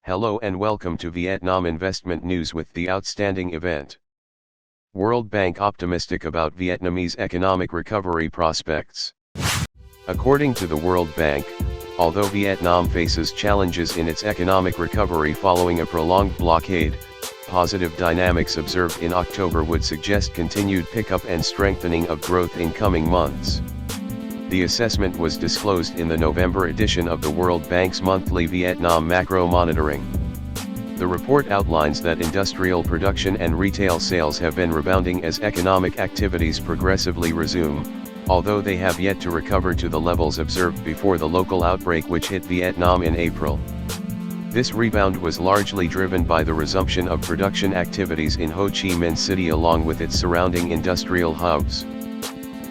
Hello and welcome to Vietnam Investment News with the outstanding event. World Bank optimistic about Vietnamese economic recovery prospects. According to the World Bank, although Vietnam faces challenges in its economic recovery following a prolonged blockade, positive dynamics observed in October would suggest continued pickup and strengthening of growth in coming months. The assessment was disclosed in the November edition of the World Bank's monthly Vietnam Macro Monitoring. The report outlines that industrial production and retail sales have been rebounding as economic activities progressively resume, although they have yet to recover to the levels observed before the local outbreak which hit Vietnam in April. This rebound was largely driven by the resumption of production activities in Ho Chi Minh City along with its surrounding industrial hubs.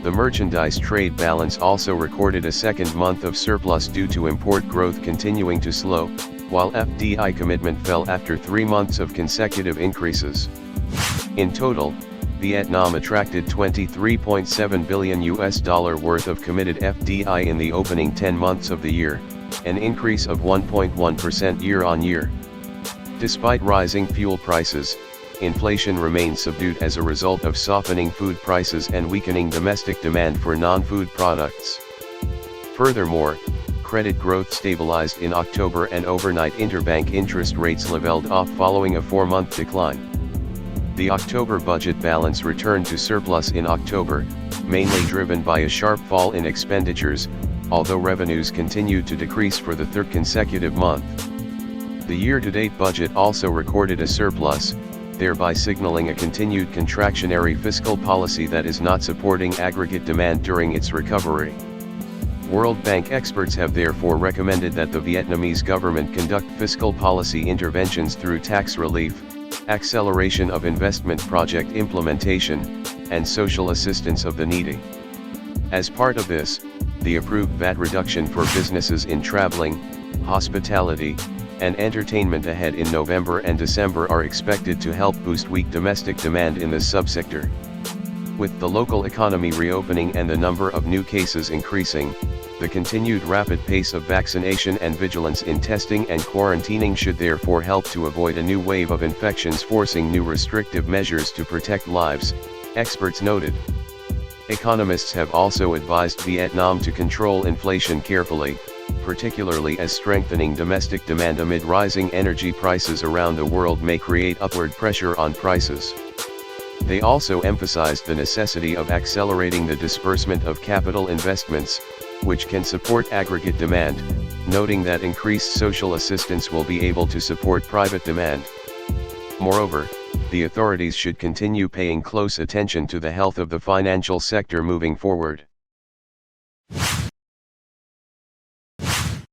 The merchandise trade balance also recorded a second month of surplus due to import growth continuing to slow, while FDI commitment fell after 3 months of consecutive increases. In total, Vietnam attracted $23.7 billion worth of committed FDI in the opening 10 months of the year, an increase of 1.1% year-on-year. Despite rising fuel prices, inflation remains subdued as a result of softening food prices and weakening domestic demand for non-food products. Furthermore, credit growth stabilized in October and overnight interbank interest rates leveled off following a 4-month decline. The October budget balance returned to surplus in October, mainly driven by a sharp fall in expenditures, although revenues continued to decrease for the third consecutive month. The year-to-date budget also recorded a surplus, thereby signaling a continued contractionary fiscal policy that is not supporting aggregate demand during its recovery. World Bank experts have therefore recommended that the Vietnamese government conduct fiscal policy interventions through tax relief, acceleration of investment project implementation, and social assistance of the needy. As part of this, the approved VAT reduction for businesses in traveling, hospitality, and entertainment ahead in November and December are expected to help boost weak domestic demand in this subsector. With the local economy reopening and the number of new cases increasing, the continued rapid pace of vaccination and vigilance in testing and quarantining should therefore help to avoid a new wave of infections forcing new restrictive measures to protect lives, experts noted. Economists have also advised Vietnam to control inflation carefully, particularly as strengthening domestic demand amid rising energy prices around the world may create upward pressure on prices. They also emphasized the necessity of accelerating the disbursement of capital investments, which can support aggregate demand, noting that increased social assistance will be able to support private demand. Moreover, the authorities should continue paying close attention to the health of the financial sector moving forward.